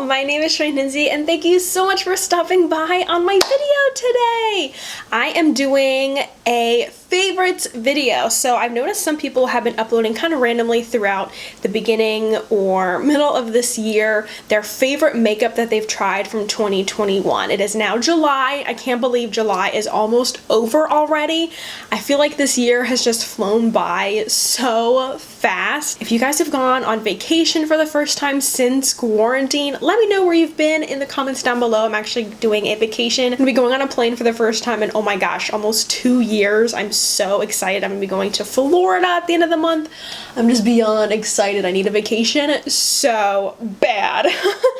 my name is Shweihninzyrose and thank you so much for stopping by on my video today. I am doing a favorites video. So I've noticed some people have been uploading kind of randomly throughout the beginning or middle of this year their favorite makeup that they've tried from 2021. It is now July. I can't believe July is almost over already. I feel like this year has just flown by so fast. If you guys have gone on vacation for the first time since quarantine, let me know where you've been in the comments down below. I'm actually doing a vacation. I'm gonna be going on a plane for the first time in, oh my gosh, almost 2 years. I'm so excited. I'm gonna be going to Florida at the end of the month. I'm just beyond excited. I need a vacation so bad.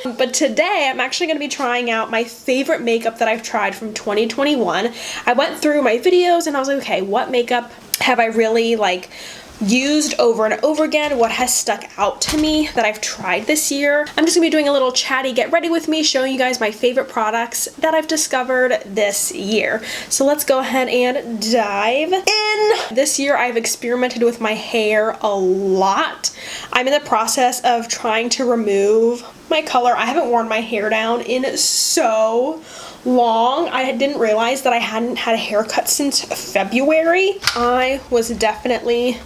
But today I'm actually gonna be trying out my favorite makeup that I've tried from 2021. I went through my videos and I was like, okay, what makeup have I really used over and over again? What has stuck out to me that I've tried this year? I'm just gonna be doing a little chatty get ready with me, showing you guys my favorite products that I've discovered this year. So let's go ahead and dive in. This year I've experimented with my hair a lot. I'm in the process of trying to remove my color. I haven't worn my hair down in so long. I didn't realize that I hadn't had a haircut since February. I was definitely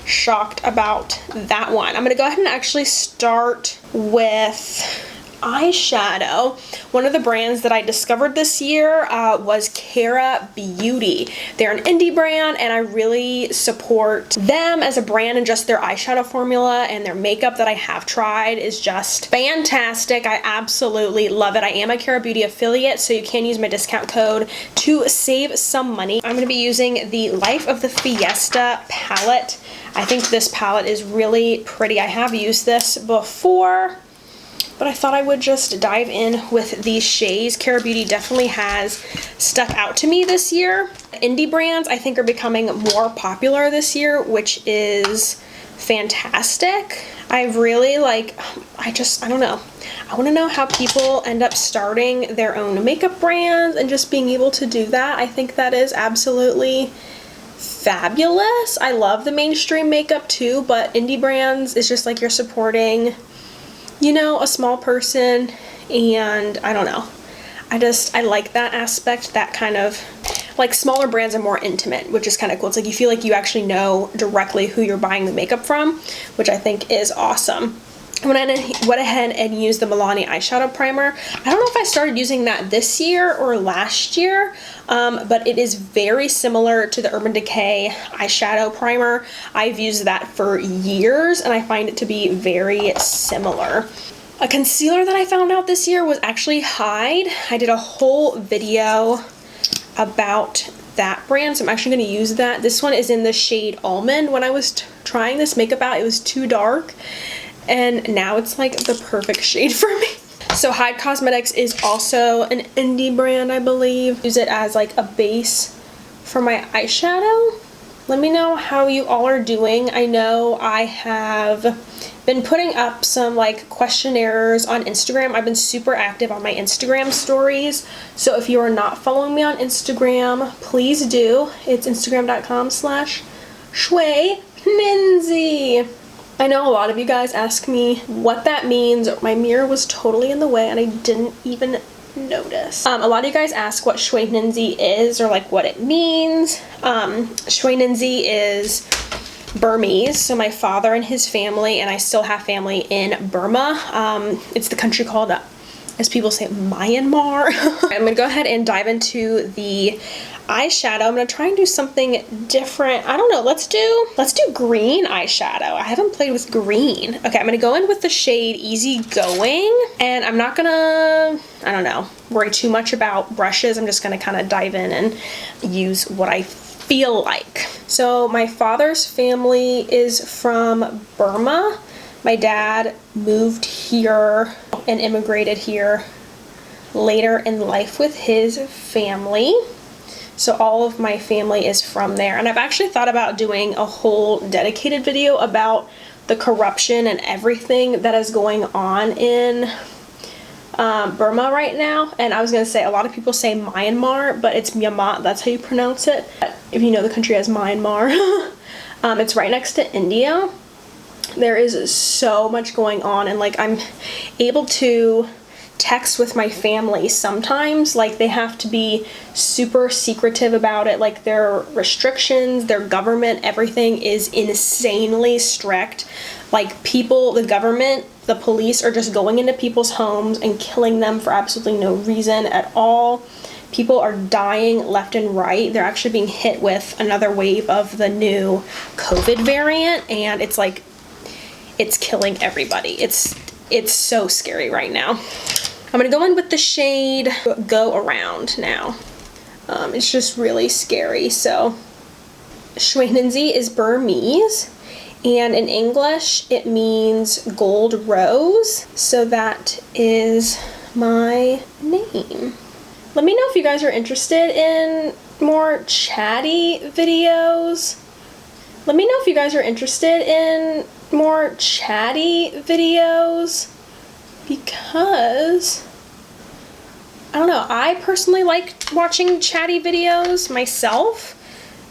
shocked about that one. I'm gonna go ahead and actually start with eyeshadow. One of the brands that I discovered this year was Kara Beauty. They're an indie brand and I really support them as a brand, and just their eyeshadow formula and their makeup that I have tried is just fantastic. I absolutely love it. I am a Kara Beauty affiliate, so you can use my discount code to save some money. I'm going to be using the Life of the Fiesta palette. I think this palette is really pretty. I have used this before, but I thought I would just dive in with these shades. Kara Beauty definitely has stuck out to me this year. Indie brands I think are becoming more popular this year, which is fantastic. I really I don't know. I want to know how people end up starting their own makeup brands and just being able to do that. I think that is absolutely fabulous. I love the mainstream makeup too, but indie brands is just like you're supporting, you know, a small person, and I don't know. I like that aspect, that kind of, like, smaller brands are more intimate, which is kind of cool. It's like you feel like you actually know directly who you're buying the makeup from, which I think is awesome. When I went ahead and used the Milani eyeshadow primer, I don't know if I started using that this year or last year, but it is very similar to the Urban Decay eyeshadow primer. I've used that for years and I find it to be very similar. A concealer that I found out this year was actually Hyde. I did a whole video about that brand, so I'm actually going to use that. This one is in the shade Almond. When I was trying this makeup out, it was too dark, and now it's like the perfect shade for me. So Hyde Cosmetics is also an indie brand, I believe. Use it as like a base for my eyeshadow. Let me know how you all are doing. I know I have been putting up some questionnaires on Instagram. I've been super active on my Instagram stories. So if you are not following me on Instagram, please do. It's instagram.com/Shweihninzyrose. I know a lot of you guys ask me what that means. My mirror was totally in the way and I didn't even notice. A lot of you guys ask what Shweihninzyrose is or what it means. Shweihninzyrose is Burmese, so my father and his family, and I still have family in Burma. It's the country called, as people say, Myanmar. I'm gonna go ahead and dive into the eyeshadow. I'm gonna try and do something different. I don't know, let's do green eyeshadow. I haven't played with green. Okay, I'm gonna go in with the shade Easy Going, and I'm not gonna, I don't know, worry too much about brushes. I'm just gonna kind of dive in and use what I feel like. So my father's family is from Burma. My dad moved here and immigrated here later in life with his family. So all of my family is from there. And I've actually thought about doing a whole dedicated video about the corruption and everything that is going on in Burma right now. And I was going to say, a lot of people say Myanmar, but it's Myanmar. That's how you pronounce it. If you know the country as Myanmar. It's right next to India. There is so much going on, and I'm able to text with my family sometimes, like they have to be super secretive about it, like their restrictions, their government, everything is insanely strict. Like people, the government, the police are just going into people's homes and killing them for absolutely no reason at all. People are dying left and right. They're actually being hit with another wave of the new COVID variant, and it's like, it's killing everybody. It's so scary right now. I'm gonna go in with the shade Go Around now. It's just really scary. So Shweihninzyrose is Burmese, and in English it means gold rose. So that is my name. Let me know if you guys are interested in more chatty videos. Let me know if you guys are interested in more chatty videos, because I don't know, I personally like watching chatty videos myself.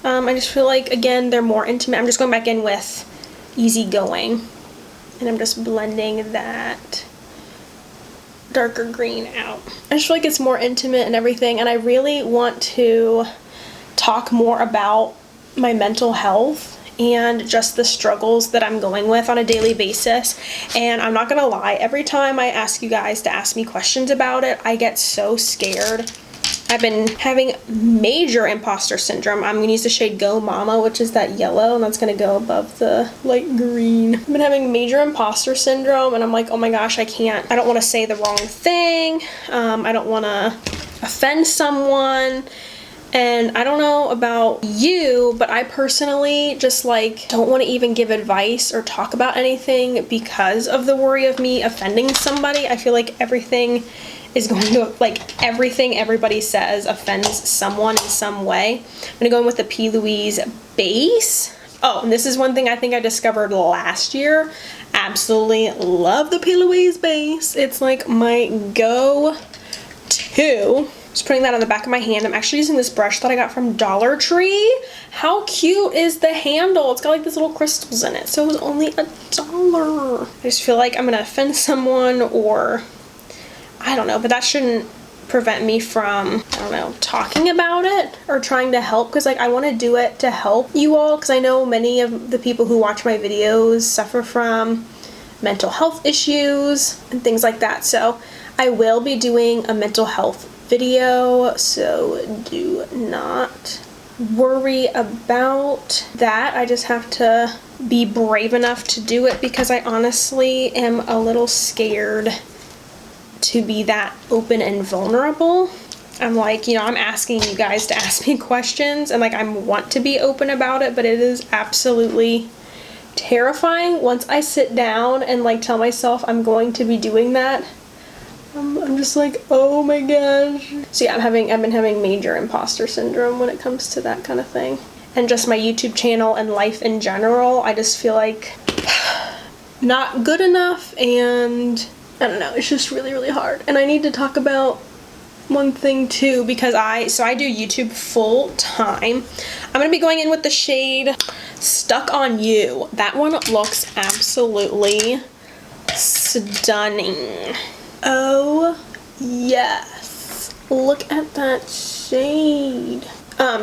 I just feel like, again, they're more intimate. I'm just going back in with Easygoing, and I'm just blending that darker green out. I just feel like it's more intimate and everything, and I really want to talk more about my mental health and just the struggles that I'm going with on a daily basis. And I'm not gonna lie, every time I ask you guys to ask me questions about it, I get so scared. I've been having major imposter syndrome. I'm gonna use the shade Go Mama, which is that yellow, and that's gonna go above the light green. I've been having major imposter syndrome, and I'm like, oh my gosh, I don't wanna say the wrong thing. I don't wanna offend someone. And I don't know about you, but I personally just like don't want to even give advice or talk about anything because of the worry of me offending somebody. I feel like everything is going to, like, everything everybody says offends someone in some way. I'm gonna go in with the P. Louise base. Oh, and this is one thing I think I discovered last year. Absolutely love the P. Louise base. It's like my go-to. Just putting that on the back of my hand. I'm actually using this brush that I got from Dollar Tree. How cute is the handle? It's got like these little crystals in it. So it was only $1. I just feel like I'm gonna offend someone, or I don't know, but that shouldn't prevent me from, I don't know, talking about it or trying to help, because like I want to do it to help you all, because I know many of the people who watch my videos suffer from mental health issues and things like that. So I will be doing a mental health video, so do not worry about that. I just have to be brave enough to do it, because I honestly am a little scared to be that open and vulnerable. I'm like, you know, I'm asking you guys to ask me questions, and like I want to be open about it, but it is absolutely terrifying once I sit down and like tell myself I'm going to be doing that. I'm just like, oh my gosh. So yeah, I've been having major imposter syndrome when it comes to that kind of thing. And just my YouTube channel and life in general, I just feel like not good enough, and I don't know, it's just really, really hard. And I need to talk about one thing too, because I do YouTube full time. I'm gonna be going in with the shade Stuck on You. That one looks absolutely stunning. Oh yes, look at that shade.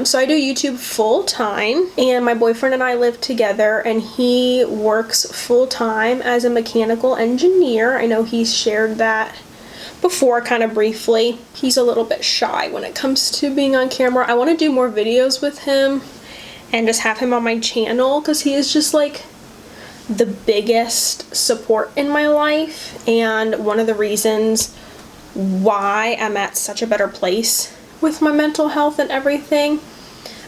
So I do YouTube full time, and my boyfriend and I live together, and he works full time as a mechanical engineer. I know he's shared that before kind of briefly. He's a little bit shy when it comes to being on camera. I want to do more videos with him and just have him on my channel, because he is just like the biggest support in my life, and one of the reasons why I'm at such a better place with my mental health and everything.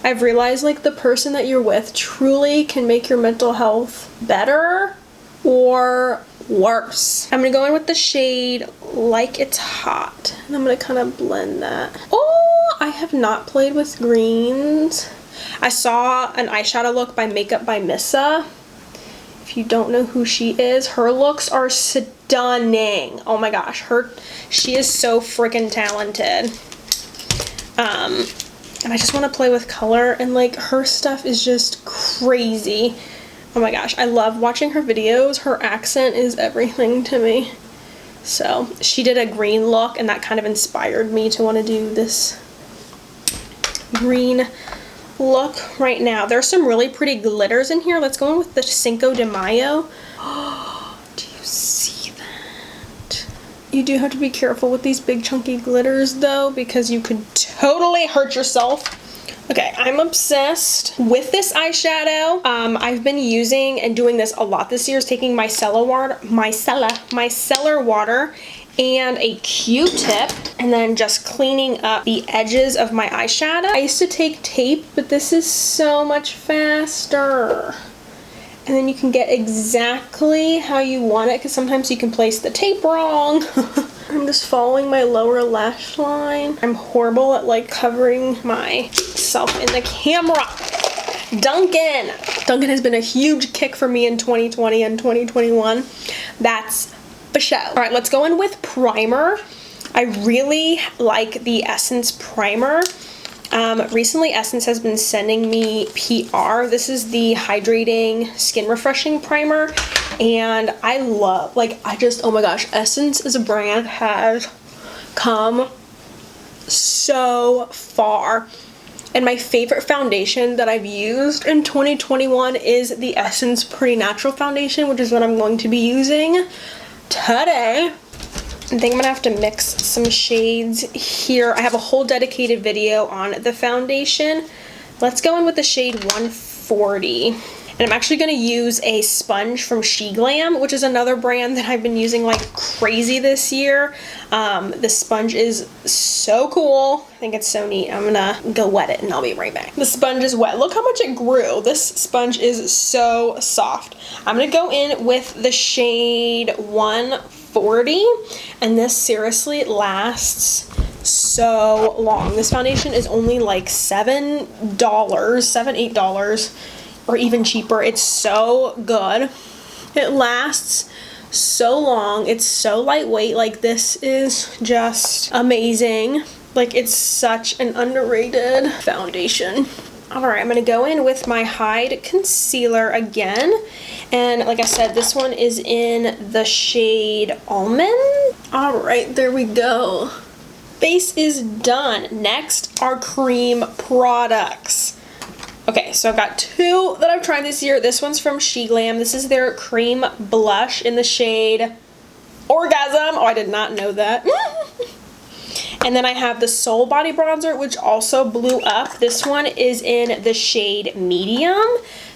I've realized like the person that you're with truly can make your mental health better or worse. I'm gonna go in with the shade Like It's Hot, and I'm gonna kind of blend that. Oh, I have not played with greens. I saw an eyeshadow look by MakeMeUpMissa. If you don't know who she is, her looks are stunning. Oh my gosh, she is so freaking talented. And I just want to play with color, and like her stuff is just crazy. Oh my gosh, I love watching her videos. Her accent is everything to me. So she did a green look, and that kind of inspired me to want to do this green look right now. There's some really pretty glitters in here. Let's go in with the Cinco de Mayo. Oh, do you see that? You do have to be careful with these big chunky glitters though, because you could totally hurt yourself. Okay, I'm obsessed with this eyeshadow. I've been using and doing this a lot this year, is taking my micellar water and a Q-tip, and then just cleaning up the edges of my eyeshadow. I used to take tape, but this is so much faster. And then you can get exactly how you want it, because sometimes you can place the tape wrong. I'm just following my lower lash line. I'm horrible at like covering myself in the camera. Dunkin' has been a huge kick for me in 2020 and 2021. That's for sure. All right, let's go in with primer. I really like the Essence primer. Recently Essence has been sending me PR. This is the Hydrating Skin Refreshing Primer, and I love, like, oh my gosh, Essence as a brand has come so far. And my favorite foundation that I've used in 2021 is the Essence Pretty Natural Foundation, which is what I'm going to be using today. I think I'm gonna have to mix some shades here. I have a whole dedicated video on the foundation. Let's go in with the shade 140. And I'm actually gonna use a sponge from Sheglam, which is another brand that I've been using like crazy this year. The sponge is so cool. I think it's so neat. I'm gonna go wet it and I'll be right back. The sponge is wet. Look how much it grew. This sponge is so soft. I'm gonna go in with the shade 140, and this seriously lasts so long. This foundation is only like $7, $8, or even cheaper. It's so good. It lasts so long. It's so lightweight. Like, this is just amazing. Like, it's such an underrated foundation. Alright, I'm going to go in with my Hide concealer again. And like I said, this one is in the shade Almond. Alright, there we go. Base is done. Next are cream products. Okay, so I've got two that I've tried this year. This one's from Sheglam. This is their cream blush in the shade Orgasm. Oh, I did not know that. And then I have the Soul Body Bronzer, which also blew up. This one is in the shade Medium.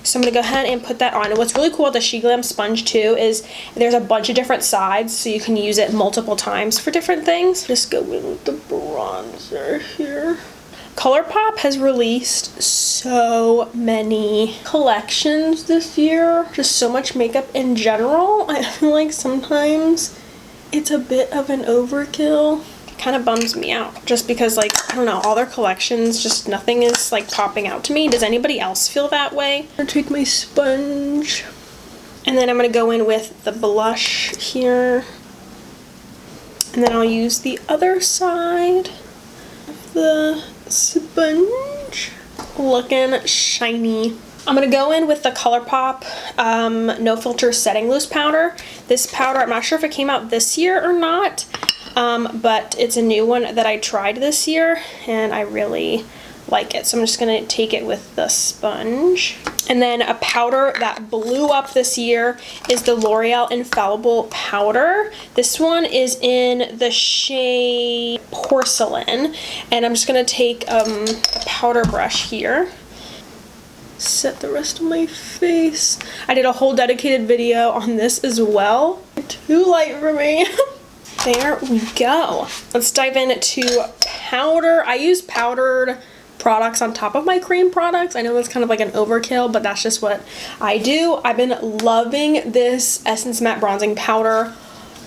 So I'm going to go ahead and put that on. And what's really cool with the Sheglam sponge too is there's a bunch of different sides, so you can use it multiple times for different things. Just go in with the bronzer here. Colourpop has released so many collections this year. Just so much makeup in general. I feel like sometimes it's a bit of an overkill. Kind of bums me out just because, like, I don't know, all their collections, just nothing is like popping out to me. Does anybody else feel that way? I'm gonna take my sponge, and then I'm gonna go in with the blush here, and then I'll use the other side of the sponge. Looking shiny. I'm gonna go in with the Colourpop No Filter Setting Loose Powder. This powder, I'm not sure if it came out this year or not, but it's a new one that I tried this year and I really like it. So I'm just gonna take it with the sponge. And then a powder that blew up this year is the L'Oreal Infallible powder. This one is in the shade Porcelain, and I'm just gonna take a powder brush here. Set the rest of my face. I did a whole dedicated video on this as well. Too light for me. There we go. Let's dive into powder. I use powdered products on top of my cream products. I know that's kind of like an overkill, but that's just what I do. I've been loving this Essence Matte Bronzing Powder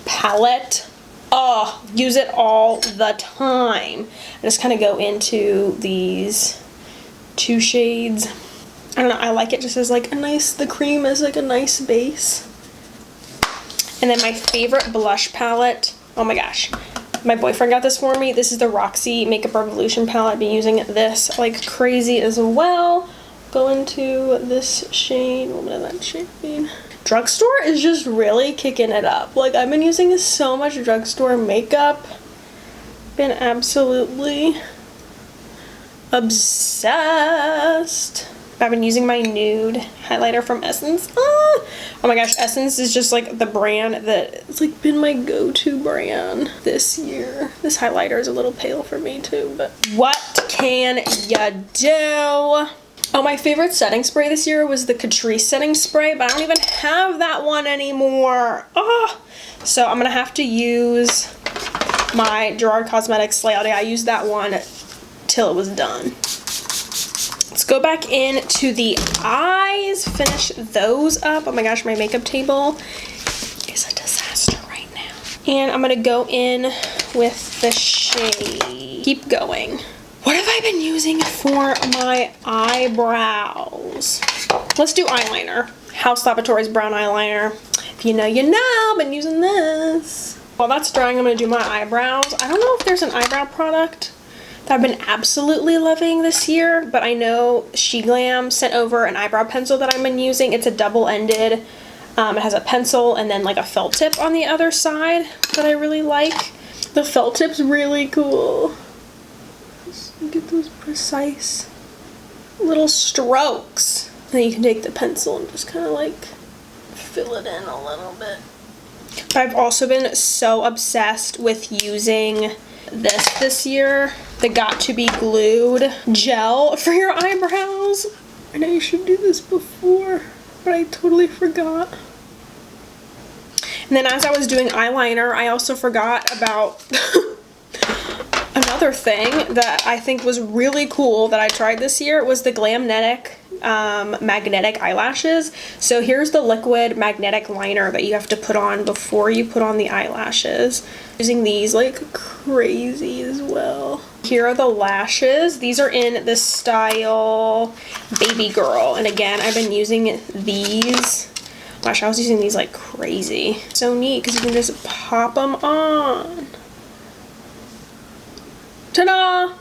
palette. Oh, use it all the time. I just kind of go into these two shades. I don't know, I like it just as like a nice, the cream is like a nice base. And then my favorite blush palette, oh my gosh, my boyfriend got this for me. This is the Roxy Makeup Revolution palette. I've been using this like crazy as well. Go into this shade, what is that shade? Drugstore is just really kicking it up. Like, I've been using so much drugstore makeup. Been absolutely obsessed. I've been using my nude highlighter from Essence. Oh my gosh, Essence is just like the brand that it's like been my go-to brand this year. This highlighter is a little pale for me too, but what can ya do? Oh, my favorite setting spray this year was the Catrice setting spray, but I don't even have that one anymore. Oh, so I'm gonna have to use my Gerard Cosmetics Slay All Day. I used that one till it was done. Let's go back into the eyes, finish those up. Oh my gosh, my makeup table is a disaster right now. And I'm gonna go in with the shade Keep Going. What have I been using for my eyebrows? Let's do eyeliner. House Laboratories brown eyeliner. If you know, you know. I've been using this. While that's drying, I'm gonna do my eyebrows. I don't know if there's an eyebrow product that I've been absolutely loving this year, but I know Sheglam sent over an eyebrow pencil that I've been using. It's a double-ended. It has a pencil and then like a felt tip on the other side that I really like. The felt tip's really cool. Get those precise little strokes. And then you can take the pencil and just kind of like fill it in a little bit. But I've also been so obsessed with using this year, the Got To Be Glued gel for your eyebrows. I know you should do this before, but I totally forgot. And then as I was doing eyeliner, I also forgot about another thing that I think was really cool that I tried this year was the Glamnetic magnetic eyelashes. So here's the liquid magnetic liner that you have to put on before you put on the eyelashes. Using these like crazy as well. Here are the lashes. These are in the style Baby Girl. And again, I've been using these. Gosh, I was using these like crazy. So neat because you can just pop them on. Ta-da!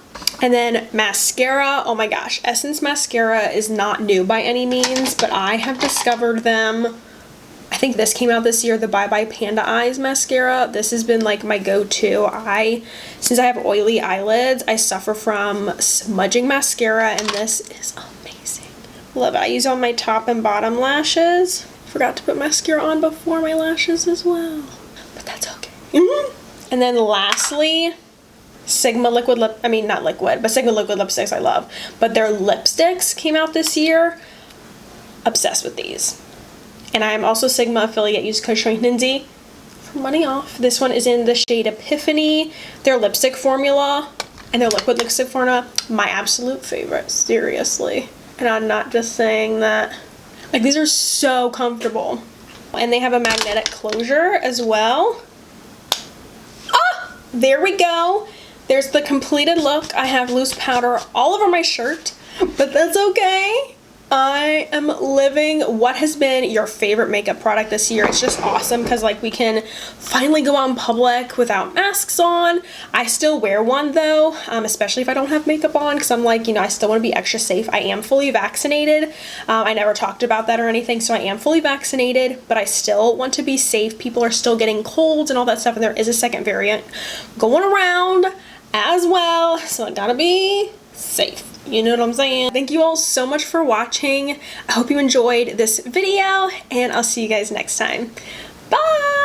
And then mascara. Oh my gosh, Essence mascara is not new by any means, but I have discovered them. I think this came out this year, the Bye Bye Panda Eyes mascara. This has been like my go-to. Since I have oily eyelids, I suffer from smudging mascara, and this is amazing. Love it. I use it on my top and bottom lashes. Forgot to put mascara on before my lashes as well, but that's okay. And then lastly, Sigma liquid lip, I mean not liquid, but Sigma liquid lipsticks I love. But their lipsticks came out this year. Obsessed with these. And I am also Sigma affiliate. Use code Shweihninzyrose for money off. This one is in the shade Epiphany. Their lipstick formula and their liquid lipstick formula, my absolute favorite, seriously. And I'm not just saying that. Like, these are so comfortable. And they have a magnetic closure as well. Ah! There we go. There's the completed look. I have loose powder all over my shirt, but that's okay. I am living what has been your favorite makeup product this year. It's just awesome because like we can finally go out in public without masks on. I still wear one though, especially if I don't have makeup on, because I'm like, you know, I still want to be extra safe. I am fully vaccinated. I never talked about that or anything, so I am fully vaccinated, but I still want to be safe. People are still getting colds and all that stuff, and there is a second variant going around as well, so I gotta be safe. You know what I'm saying? Thank you all so much for watching. I hope you enjoyed this video, and I'll see you guys next time. Bye!